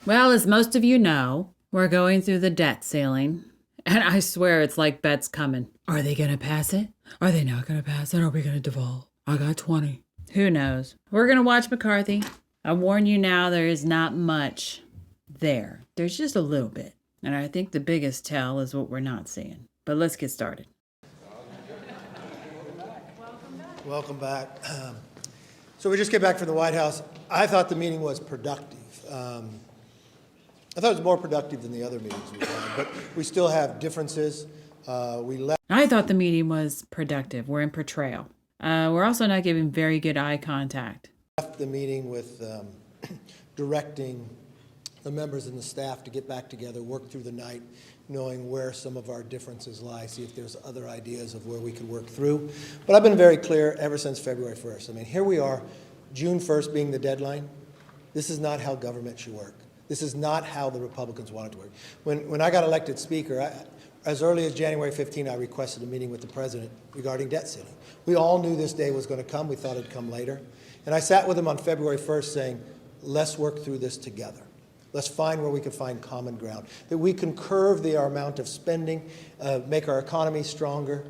Well, as most of you know, we're going through the debt ceiling, and I swear it's like bets coming. Are they going to pass it? Are they not going to pass it? Are we going to default? I got 20. Who knows? We're going to watch McCarthy. I warn you now, there is not much there. There's just a little bit. And I think the biggest tell is what we're not seeing. But let's get started. Welcome back. So we just came back from the White House. I thought the meeting was productive. I thought it was more productive than the other meetings we've had, but we still have differences. I thought the meeting was productive. We're in portrayal. We're also not giving very good eye contact. Left the meeting with directing the members and the staff to get back together, work through the night, knowing where some of our differences lie, see if there's other ideas of where we could work through. But I've been very clear ever since February 1st. I mean, here we are, June 1st being the deadline. This is not how government should work. This is not how the Republicans want it to work. When I got elected Speaker, as early as January 15, I requested a meeting with the President regarding debt ceiling. We all knew this day was going to come. We thought it'd come later. And I sat with him on February 1st saying, let's work through this together. Let's find where we can find common ground, that we can curve the amount of spending, make our economy stronger,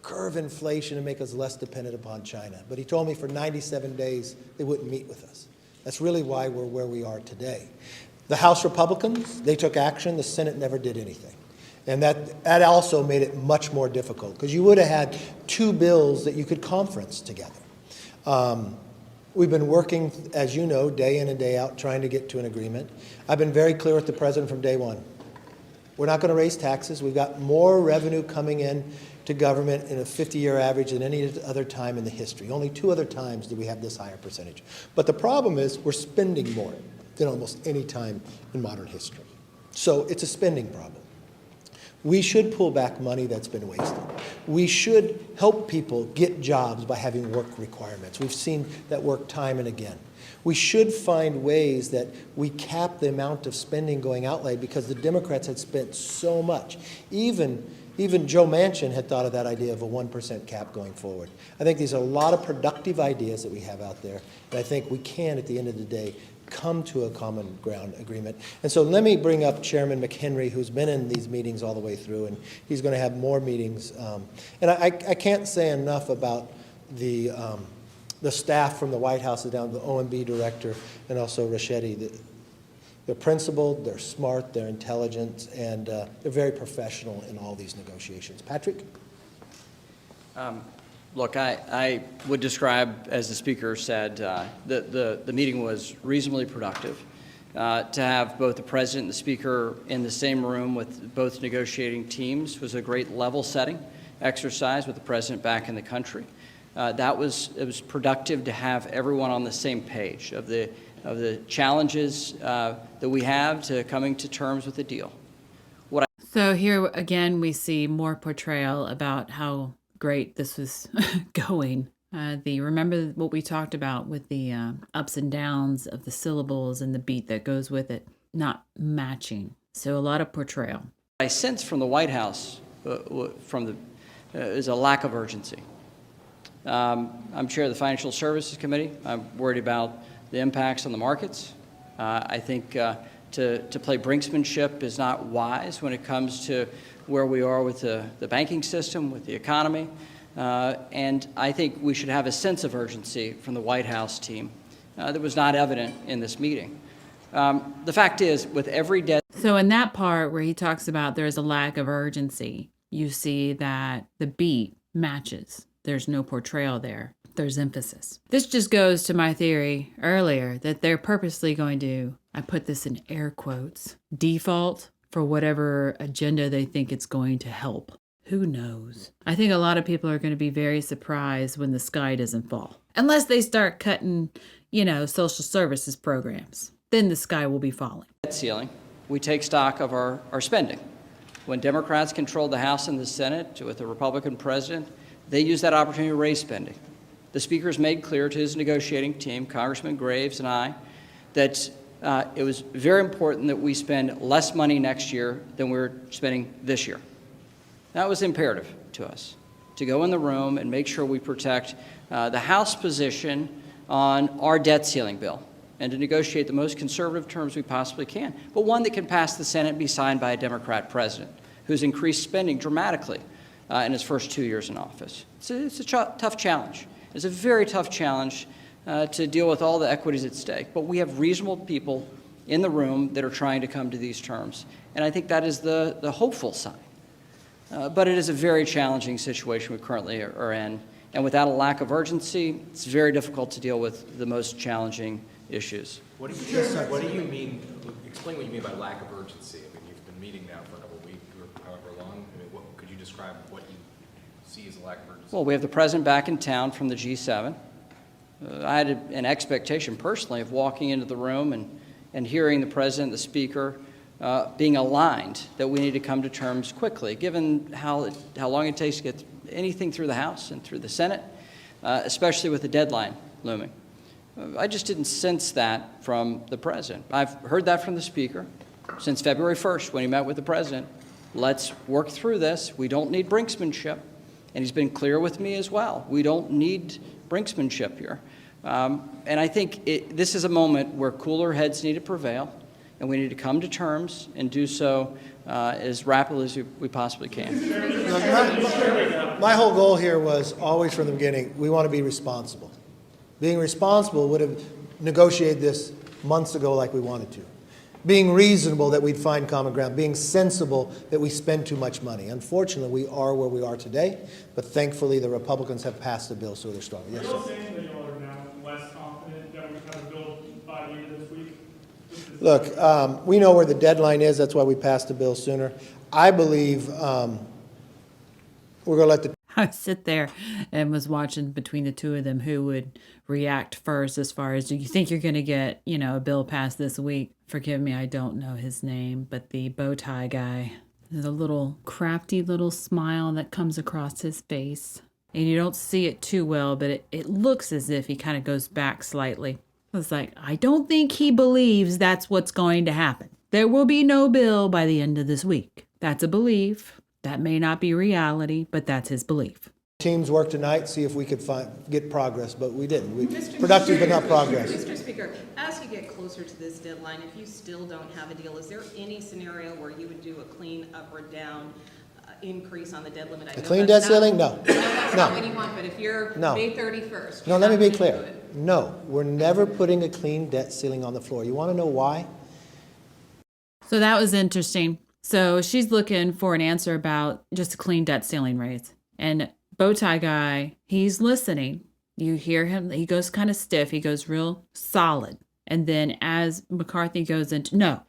curve inflation, and make us less dependent upon China. But he told me for 97 days they wouldn't meet with us. That's really why we're where we are today. The House Republicans, they took action. The Senate never did anything. And that also made it much more difficult, because you would have had two bills that you could conference together. We've been working, as you know, day in and day out, trying to get to an agreement. I've been very clear with the President from day one. We're not going to raise taxes. We've got more revenue coming in to government in a 50-year average than any other time in the history. Only two other times do we have this higher percentage. But the problem is we're spending more than almost any time in modern history. So it's a spending problem. We should pull back money that's been wasted. We should help people get jobs by having work requirements. We've seen that work time and again. We should find ways that we cap the amount of spending going outlay, because the Democrats had spent so much. Even Joe Manchin had thought of that idea of a 1% cap going forward. I think these are a lot of productive ideas that we have out there, and I think we can, at the end of the day, come to a common ground agreement. And so let me bring up Chairman McHenry, who's been in these meetings all the way through, and he's going to have more meetings. And I can't say enough about the staff from the White House down to the OMB director and also Rashedi. They're principled, they're smart, they're intelligent, and they're very professional in all these negotiations. Patrick? Look, I would describe, as the Speaker said, the meeting was reasonably productive. To have both the President and the Speaker in the same room with both negotiating teams was a great level-setting exercise with the President back in the country. It was productive to have everyone on the same page of the challenges that we have to coming to terms with the deal. So here again, we see more portrayal about how great this was going. Remember what we talked about with the ups and downs of the syllables and the beat that goes with it not matching. So a lot of portrayal. I sense from the White House is a lack of urgency. I'm chair of the Financial Services Committee. I'm worried about the impacts on the markets. I think to play brinksmanship is not wise when it comes to where we are with the banking system, with the economy. And I think we should have a sense of urgency from the White House team that was not evident in this meeting. The fact is, with every debt... So in that part where he talks about there's a lack of urgency, you see that the beat matches. There's no portrayal there. There's emphasis. This just goes to my theory earlier that they're purposely going to, I put this in air quotes, default for whatever agenda they think it's going to help. Who knows? I think a lot of people are going to be very surprised when the sky doesn't fall. Unless they start cutting, social services programs. Then the sky will be falling. Debt ceiling, we take stock of our spending. When Democrats controlled the House and the Senate with a Republican president, they used that opportunity to raise spending. The Speaker's made clear to his negotiating team, Congressman Graves and I, that it was very important that we spend less money next year than we're spending this year. That was imperative to us, to go in the room and make sure we protect the House position on our debt ceiling bill. and to negotiate the most conservative terms we possibly can, but one that can pass the Senate and be signed by a Democrat president who's increased spending dramatically in his first 2 years in office. It's a tough challenge. It's a very tough challenge to deal with all the equities at stake, but we have reasonable people in the room that are trying to come to these terms, and I think that is the hopeful sign. But it is a very challenging situation we currently are in, and without a lack of urgency, it's very difficult to deal with the most challenging issues. What do you mean, explain what you mean by lack of urgency? I mean, you've been meeting now for a couple of weeks or however long. I mean, could you describe what you see as a lack of urgency? Well, we have the president back in town from the G7. I had an expectation personally of walking into the room and hearing the president, the speaker, being aligned that we need to come to terms quickly, given how long it takes to get anything through the House and through the Senate, especially with the deadline looming. I just didn't sense that from the president. I've heard that from the speaker since February 1st when he met with the president. Let's work through this. We don't need brinksmanship. And he's been clear with me as well. We don't need brinksmanship here. And I think this is a moment where cooler heads need to prevail, and we need to come to terms and do so as rapidly as we possibly can. Look, my whole goal here was always from the beginning, we want to be responsible. Being responsible would have negotiated this months ago like we wanted to. Being reasonable that we'd find common ground. Being sensible that we spend too much money. Unfortunately, we are where we are today, but thankfully the Republicans have passed the bill, so they're strong. Yes, Are you sir. saying that you all are now less confident that we have a bill by the end of this week? Look, we know where the deadline is. That's why we passed the bill sooner. I believe we're going to let the I sit there and was watching between the two of them who would react first as far as, do you think you're going to get, a bill passed this week? Forgive me, I don't know his name, but the bow tie guy. There's a little crafty little smile that comes across his face. And you don't see it too well, but it looks as if he kind of goes back slightly. It's like, I don't think he believes that's what's going to happen. There will be no bill by the end of this week. That's a belief. That may not be reality, but that's his belief. teams work tonight, see if we could get progress, but we didn't. Productive, but not progress. Mr. Speaker, as you get closer to this deadline, if you still don't have a deal, is there any scenario where you would do a clean up or down increase on the debt limit? A clean debt ceiling? No. That's No. not what you want, but if you're No. May 31st. No, you're let me not be gonna clear. do it. No, we're never putting a clean debt ceiling on the floor. You want to know why? So that was interesting. So she's looking for an answer about just a clean debt ceiling raise. And Bowtie Guy, he's listening. You hear him, he goes kind of stiff. He goes real solid. And then as McCarthy goes into, no,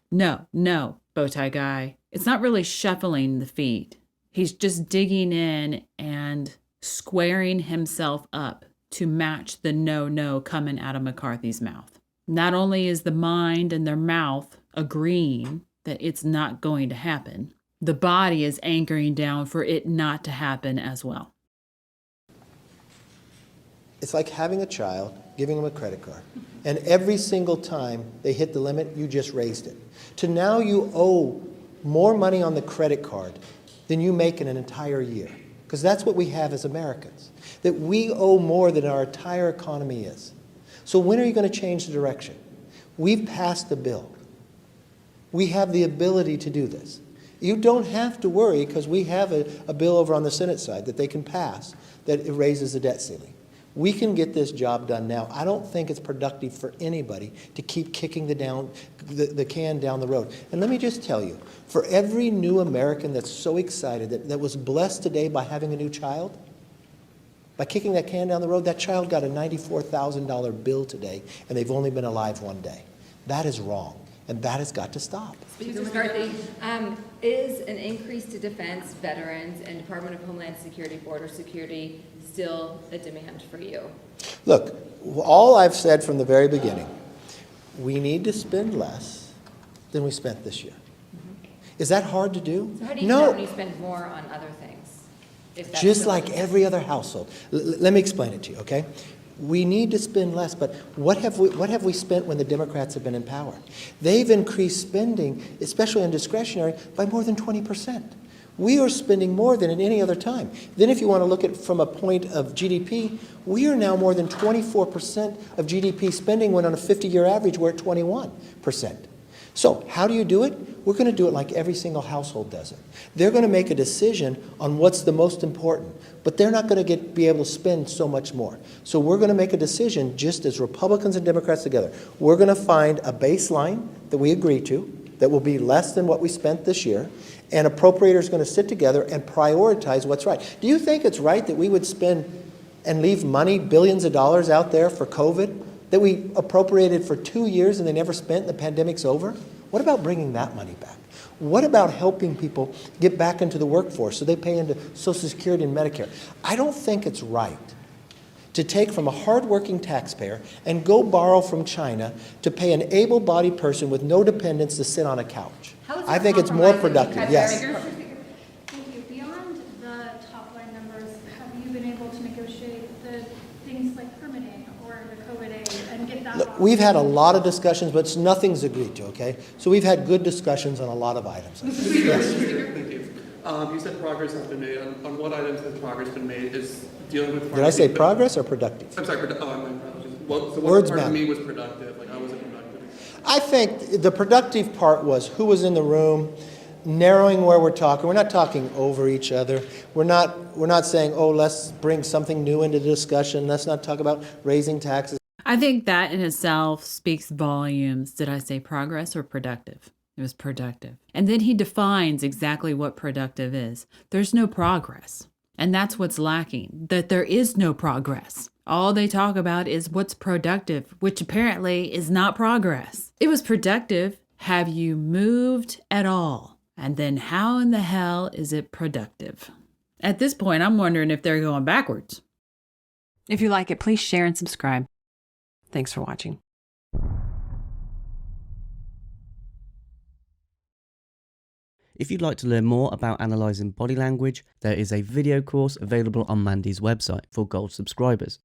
Bowtie Guy, it's not really shuffling the feet. He's just digging in and squaring himself up to match the no coming out of McCarthy's mouth. Not only is the mind and their mouth agreeing that it's not going to happen, the body is anchoring down for it not to happen as well. It's like having a child, giving them a credit card, and every single time they hit the limit, you just raised it. To now you owe more money on the credit card than you make in an entire year. Because that's what we have as Americans, that we owe more than our entire economy is. So when are you going to change the direction? We've passed the bill. We have the ability to do this. You don't have to worry because we have a bill over on the Senate side that they can pass that raises the debt ceiling. We can get this job done now. I don't think it's productive for anybody to keep kicking the can down the road. And let me just tell you, for every new American that's so excited, that was blessed today by having a new child, by kicking that can down the road, that child got a $94,000 bill today, and they've only been alive one day. That is wrong, and that has got to stop. Speaker McCarthy, is an increase to defense, veterans, and Department of Homeland Security, border security still a demand for you? Look, all I've said from the very beginning, we need to spend less than we spent this year. Is that hard to do? So how do you No. know when you spend more on other things? If that's Just still- like every other household. Let me explain it to you, okay? We need to spend less, but what have we spent when the Democrats have been in power? They've increased spending, especially on discretionary, by more than 20%. We are spending more than at any other time. Then if you want to look at from a point of GDP, we are now more than 24% of GDP spending, when on a 50-year average we're at 21%. So how do you do it? We're going to do it like every single household does it. They're going to make a decision on what's the most important, but they're not going to be able to spend so much more. So we're going to make a decision just as Republicans and Democrats together. We're going to find a baseline that we agree to that will be less than what we spent this year, and appropriators are going to sit together and prioritize what's right. Do you think it's right that we would spend and leave money, billions of dollars out there for COVID, that we appropriated for 2 years and they never spent and the pandemic's over? What about bringing that money back? What about helping people get back into the workforce so they pay into Social Security and Medicare? I don't think it's right to take from a hardworking taxpayer and go borrow from China to pay an able-bodied person with no dependents to sit on a couch. I think it's more productive, yes. Thank you. Beyond the top line numbers, have you been able to negotiate the things like permitting or the COVID aid and get that? Look, we've had a lot of discussions, but nothing's agreed to, okay? So we've had good discussions on a lot of items. Yes. Thank you. You said progress has been made. On what items has progress been made? Is dealing with... Did I say progress or productive? I'm sorry, my apologies. Well, so Words what part matter. of me was productive? Like, how was it productive? I think the productive part was who was in the room, narrowing where we're talking. We're not talking over each other. We're not saying, oh, let's bring something new into the discussion. Let's not talk about raising taxes. I think that in itself speaks volumes. Did I say progress or productive? It was productive. And then he defines exactly what productive is. There's no progress. And that's what's lacking, that there is no progress. All they talk about is what's productive, which apparently is not progress. It was productive. Have you moved at all? And then how in the hell is it productive? At this point, I'm wondering if they're going backwards. If you like it, please share and subscribe. Thanks for watching. If you'd like to learn more about analysing body language, there is a video course available on Mandy's website for Gold subscribers.